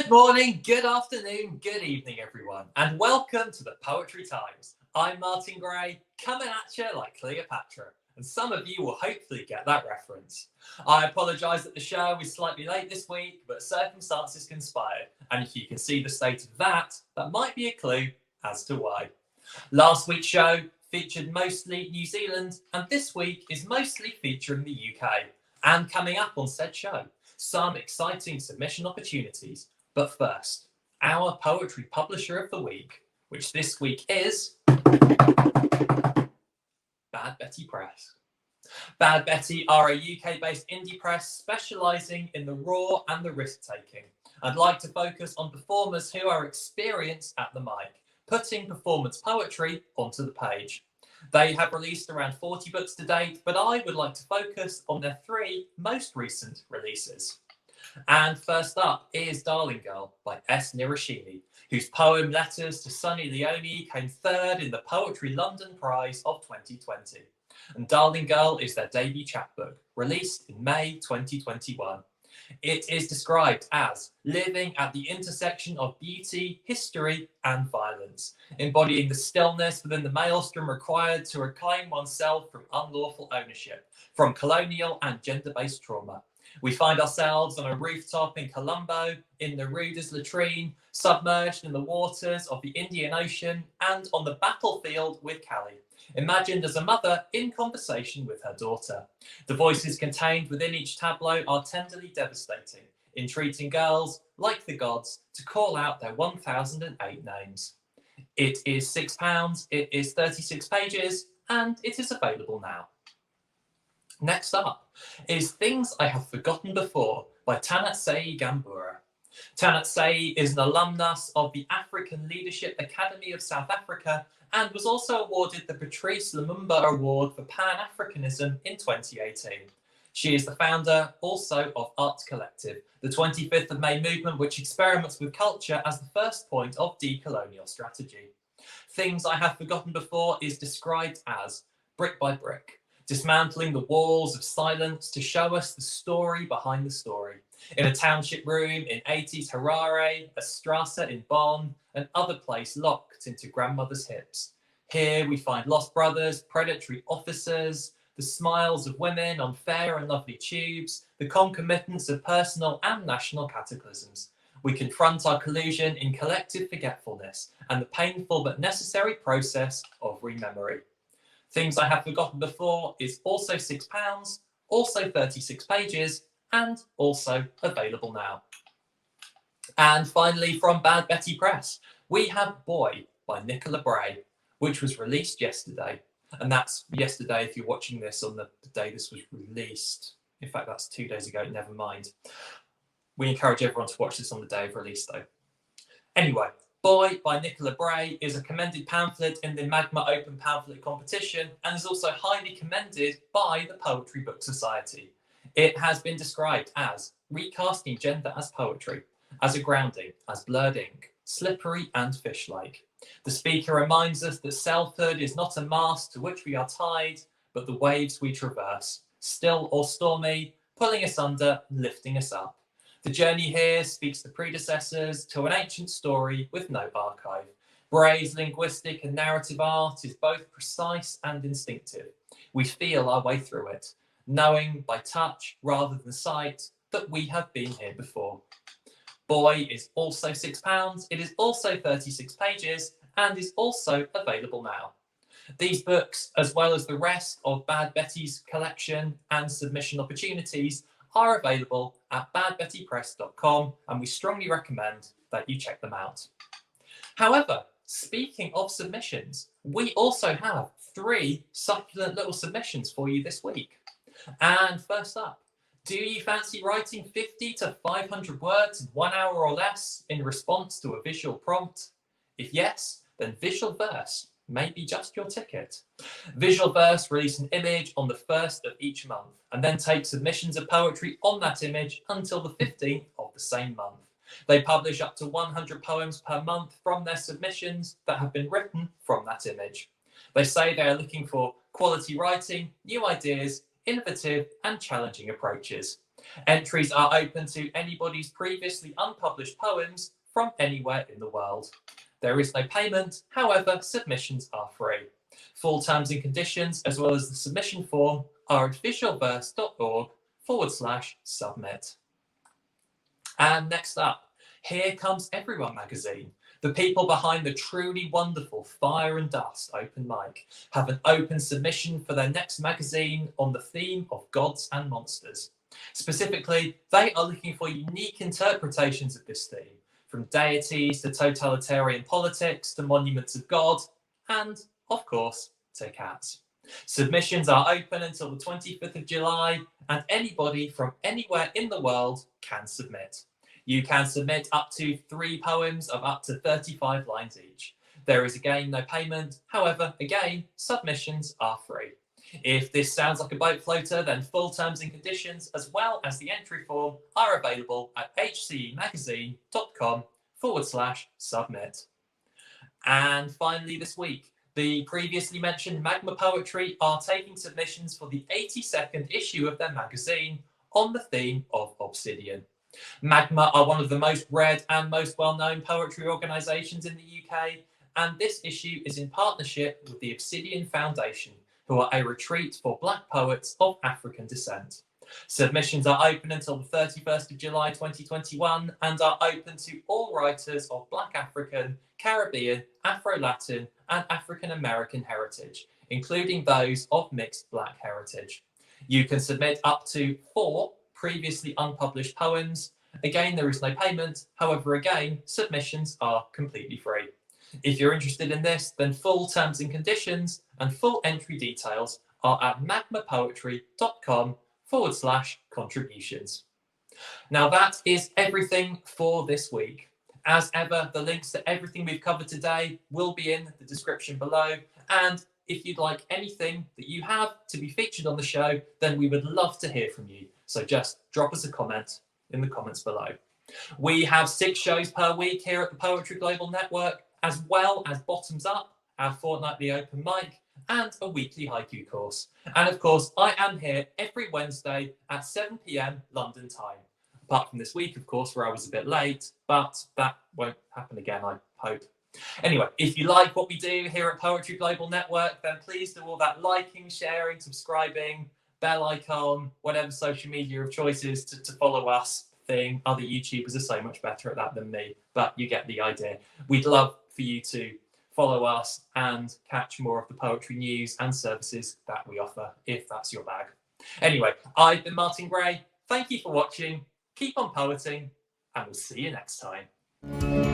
Good morning, good afternoon, good evening, everyone, and welcome to the Poetry Times. I'm Martin Gray, coming at you like Cleopatra, and some of you will hopefully get that reference. I apologise that the show is slightly late this week, but circumstances conspired, and if you can see the state of that might be a clue as to why. Last week's show featured mostly New Zealand, and this week is mostly featuring the UK. And coming up on said show, some exciting submission opportunities. But first, our poetry publisher of the week, which this week is Bad Betty Press. Bad Betty are a UK-based indie press specialising in the raw and the risk-taking. I'd like to focus on performers who are experienced at the mic, putting performance poetry onto the page. They have released around 40 books to date, but I would like to focus on their 3 most recent releases. And first up is Darling Girl by S. Niroshini, whose poem Letters to Sunny Leone came third in the Poetry London Prize of 2020. And Darling Girl is their debut chapbook, released in May 2021. It is described as living at the intersection of beauty, history, and violence, embodying the stillness within the maelstrom required to reclaim oneself from unlawful ownership, from colonial and gender-based trauma. We find ourselves on a rooftop in Colombo, in Neruda's latrine, submerged in the waters of the Indian Ocean, and on the battlefield with Callie, imagined as a mother in conversation with her daughter. The voices contained within each tableau are tenderly devastating, entreating girls, like the gods, to call out their 1008 names. It is £6, it is 36 pages, and it is available now. Next up is Things I Have Forgotten Before by Tanatsei Gambura. Tanatsei is an alumnus of the African Leadership Academy of South Africa and was also awarded the Patrice Lumumba Award for Pan-Africanism in 2018. She is the founder also of Art Collective, the 25th of May movement which experiments with culture as the first point of decolonial strategy. Things I Have Forgotten Before is described as brick by brick, dismantling the walls of silence to show us the story behind the story. In a township room in 80s Harare, a Strasse in Bonn, and other place locked into grandmother's hips. Here we find lost brothers, predatory officers, the smiles of women on fair and lovely tubes, the concomitants of personal and national cataclysms. We confront our collusion in collective forgetfulness and the painful but necessary process of rememory. Things I Have Forgotten Before is also £6, also 36 pages, and also available now. And finally, from Bad Betty Press, we have Boy by Nicola Bray, which was released yesterday. And that's yesterday if you're watching this on the day this was released. In fact, that's 2 days ago, never mind. We encourage everyone to watch this on the day of release, though. Anyway, Boy by Nicola Bray is a commended pamphlet in the Magma Open Pamphlet Competition and is also highly commended by the Poetry Book Society. It has been described as recasting gender as poetry, as a grounding, as blurred ink, slippery and fish-like. The speaker reminds us that selfhood is not a mast to which we are tied, but the waves we traverse, still or stormy, pulling us under, lifting us up. The journey here speaks to predecessors to an ancient story with no archive. Bray's linguistic and narrative art is both precise and instinctive. We feel our way through it, knowing by touch rather than sight that we have been here before. Boy is also £6, it is also 36 pages, and is also available now. These books, as well as the rest of Bad Betty's collection and submission opportunities, are available at badbettypress.com, and we strongly recommend that you check them out. However, speaking of submissions, we also have 3 succulent little submissions for you this week. And first up, do you fancy writing 50 to 500 words in 1 hour or less in response to a visual prompt? If yes, then visual verse may be just your ticket. Visual Verse release an image on the 1st of each month and then take submissions of poetry on that image until the 15th of the same month. They publish up to 100 poems per month from their submissions that have been written from that image. They say they are looking for quality writing, new ideas, innovative and challenging approaches. Entries are open to anybody's previously unpublished poems from anywhere in the world. There is no payment, however, submissions are free. Full terms and conditions, as well as the submission form, are at visualverse.org/submit. And next up, here comes Everyone magazine. The people behind the truly wonderful Fire and Dust open mic have an open submission for their next magazine on the theme of gods and monsters. Specifically, they are looking for unique interpretations of this theme, from deities to totalitarian politics to monuments of God, and, of course, to cats. Submissions are open until the 25th of July, and anybody from anywhere in the world can submit. You can submit up to 3 poems of up to 35 lines each. There is again no payment, however, again, submissions are free. If this sounds like a boat floater, then full terms and conditions, as well as the entry form, are available at hcemagazine.com/submit. And finally this week, the previously mentioned Magma Poetry are taking submissions for the 82nd issue of their magazine on the theme of Obsidian. Magma are one of the most read and most well-known poetry organisations in the UK, and this issue is in partnership with the Obsidian Foundation, who are a retreat for Black poets of African descent. Submissions are open until the 31st of July 2021 and are open to all writers of Black African, Caribbean, Afro-Latin and African American heritage, including those of mixed Black heritage. You can submit up to 4 previously unpublished poems. Again, there is no payment. However, again, submissions are completely free. If you're interested in this, then full terms and conditions and full entry details are at magmapoetry.com/contributions. Now that is everything for this week. As ever, the links to everything we've covered today will be in the description below. And if you'd like anything that you have to be featured on the show, then we would love to hear from you. So just drop us a comment in the comments below. We have 6 shows per week here at the Poetry Global Network, as well as Bottoms Up, our fortnightly open mic, and a weekly haiku course. And of course, I am here every Wednesday at 7 p.m. London time. Apart from this week, of course, where I was a bit late, but that won't happen again, I hope. Anyway, if you like what we do here at Poetry Global Network, then please do all that liking, sharing, subscribing, bell icon, whatever social media of choice is to follow us thing. Other YouTubers are so much better at that than me, but you get the idea. We'd love for you to follow us and catch more of the poetry news and services that we offer, if that's your bag. Anyway, I've been Martin Gray. Thank you for watching. Keep on poeting, and we'll see you next time.